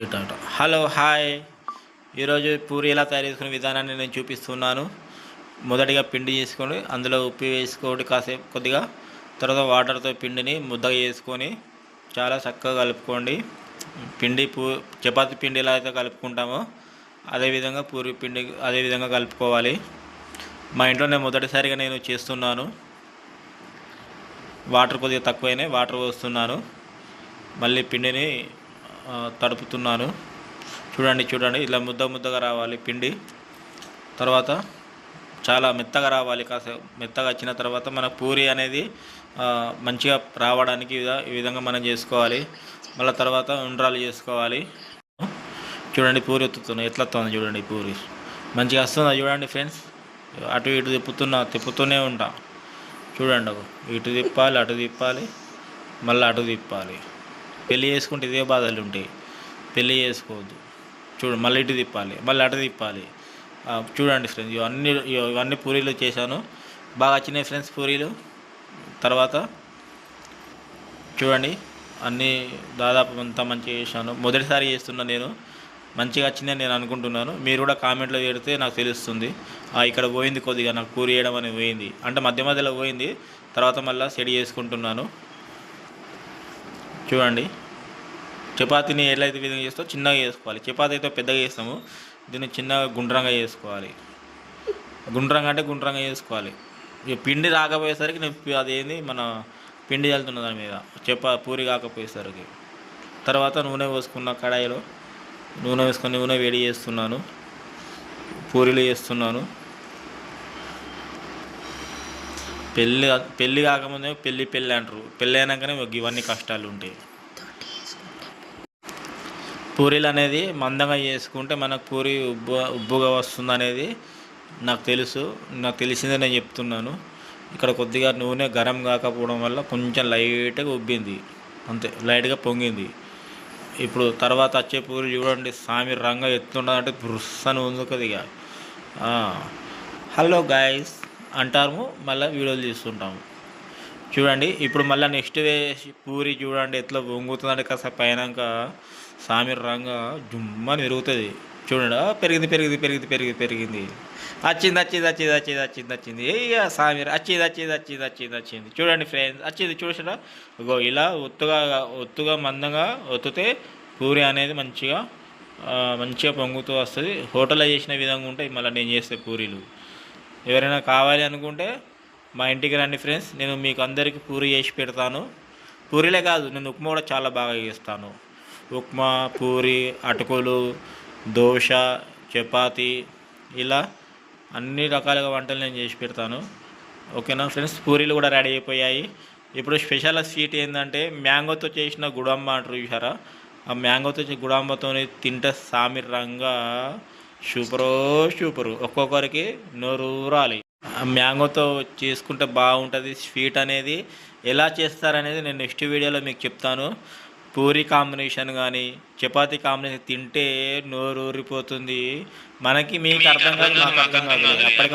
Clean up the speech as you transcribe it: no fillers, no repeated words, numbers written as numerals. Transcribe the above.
Hello hi. ఈరోజు పూరి ఎలా తయారు చేసుకునే విధానాన్ని నేను చూపిస్తున్నాను. మొదటిగా పిండి చేసుకొని అందులో ఉప్పు వేసుకోండి కాసేపు కొద్దిగా. తర్వాత వాటర్తో పిండిని ముద్దగా చేసుకొని చాలా చక్కగా కలుపుకోండి. పిండి చపాతి పిండి ఎలా అయితే కలుపుకుంటామో అదేవిధంగా పూరి పిండి అదేవిధంగా కలుపుకోవాలి. మా ఇంట్లో నేను మొదటిసారిగా నేను చేస్తున్నాను. వాటర్ కొద్దిగా తక్కువైనాయి, వాటర్ పోస్తున్నాను. మళ్ళీ పిండిని తడుపుతున్నాను. చూడండి ఇలా ముద్దగా రావాలి పిండి. తర్వాత చాలా మెత్తగా రావాలి. కాసేపు మెత్తగా వచ్చిన తర్వాత మన పూరి అనేది మంచిగా రావడానికి ఈ విధంగా మనం చేసుకోవాలి. మళ్ళీ తర్వాత ఉండ్రాలు చేసుకోవాలి. చూడండి పూరి ఎట్లా వస్తుంది చూడండి. పూరి మంచిగా వస్తుందా చూడండి ఫ్రెండ్స్. అటు ఇటు తిప్పుతూనే ఉంటా. చూడండి, ఇటు తిప్పాలి, అటు తిప్పాలి, మళ్ళీ అటు తిప్పాలి. పెళ్ళి చేసుకుంటే ఇదే బాధలు ఉంటాయి. పెళ్ళి చేసుకోవద్దు. మళ్ళీ ఇటు తిప్పాలి, మళ్ళీ అటు తిప్పాలి. చూడండి ఫ్రెండ్స్, ఇవన్నీ పూరీలు చేశాను. బాగా వచ్చినాయి ఫ్రెండ్స్ పూరీలు. తర్వాత చూడండి, అన్నీ దాదాపు అంతా మంచిగా చేశాను. మొదటిసారి చేస్తున్నా నేను. మంచిగా వచ్చిందని నేను అనుకుంటున్నాను. మీరు కూడా కామెంట్లో పెడితే నాకు తెలుస్తుంది. ఇక్కడ పోయింది కొద్దిగా, నాకు పూరి వేయడం అనేది పోయింది అంటే మధ్యలో పోయింది. తర్వాత మళ్ళీ సెట్ చేసుకుంటున్నాను. చూడండి, చపాతీని ఎట్లయితే విధంగా చేస్తామో చిన్నగా చేసుకోవాలి. చపాతీ అయితే పెద్దగా చేస్తాము, దీన్ని చిన్నగా గుండ్రంగా చేసుకోవాలి. గుండ్రంగా చేసుకోవాలి. ఇక పిండి రాకపోయేసరికి నేను అదేంది మన పిండి చల్లుతున్న దాని మీద పూరి కాకపోయేసరికి. తర్వాత నూనె పోసుకున్న కడాయిలో నూనె వేడి చేస్తున్నాను. పూరీలు చేస్తున్నాను. పెళ్ళి కాకముందే పెళ్ళి అంటారు. పెళ్ళి అయినాకనే ఇవన్నీ కష్టాలు ఉంటాయి. పూరీలు అనేది మందంగా చేసుకుంటే మనకు పూరి ఉబ్బుగా వస్తుంది అనేది నాకు తెలుసు. నాకు తెలిసిందే నేను చెప్తున్నాను. ఇక్కడ కొద్దిగా నూనె గరం కాకపోవడం వల్ల కొంచెం లైట్గా ఉబ్బింది, అంతే, లైట్గా పొంగింది. ఇప్పుడు తర్వాత వచ్చే పూరి చూడండి, సామి రంగా ఎత్తుండదంటే బుర్సని ఉంది కొద్దిగా. హలో గాయస్ అంటాము, మళ్ళీ వీడియోలు తీస్తుంటాము. చూడండి, ఇప్పుడు మళ్ళీ నెక్స్ట్ పూరి చూడండి ఎట్లా వంగుతుందంటే కాస్త పైనాక సామిర్ రంగా జుమ్మని పెరుగుతుంది. చూడండి, పెరిగింది. వచ్చింది. సామిర్ వచ్చింది. చూడండి ఫ్రెండ్స్, వచ్చింది చూసారా. ఇగో ఇలా ఒత్తుగా మందంగా ఒత్తితే పూరి అనేది మంచిగా పొంగుతూ వస్తుంది. హోటల్లో చేసిన విధంగా ఉంటాయి మళ్ళీ నేను చేసే పూరీలు. ఎవరైనా కావాలి అనుకుంటే మా ఇంటికి రండి ఫ్రెండ్స్, నేను మీకు అందరికీ పూరి చేసి పెడతాను. పూరీలే కాదు, నేను ఉప్మా కూడా చాలా బాగా చేస్తాను. ఉప్మా, పూరి, అటుకులు, దోశ, చపాతి, ఇలా అన్ని రకాలుగా వంటలు నేను చేసి పెడతాను. ఓకేనా ఫ్రెండ్స్, పూరీలు కూడా రెడీ అయిపోయాయి. ఇప్పుడు స్పెషల్ స్వీట్ ఏంటంటే మ్యాంగోతో చేసిన గుడాంబ అంటారు చూసారా. ఆ మ్యాంగోతో గుడాంబతో తింటే సామిర్ రంగా సూపరు. ఒక్కొక్కరికి నోరూరాలి. మ్యాంగోతో చేసుకుంటే బాగుంటుంది. స్వీట్ అనేది ఎలా చేస్తారనేది నేను నెక్స్ట్ వీడియోలో మీకు చెప్తాను. పూరి కాంబినేషన్ కానీ చపాతీ కాంబినేషన్ తింటే నోరు ఊరిపోతుంది. మీకు అర్థం కాదు, నాకు అర్థం కాదు. అప్పటికి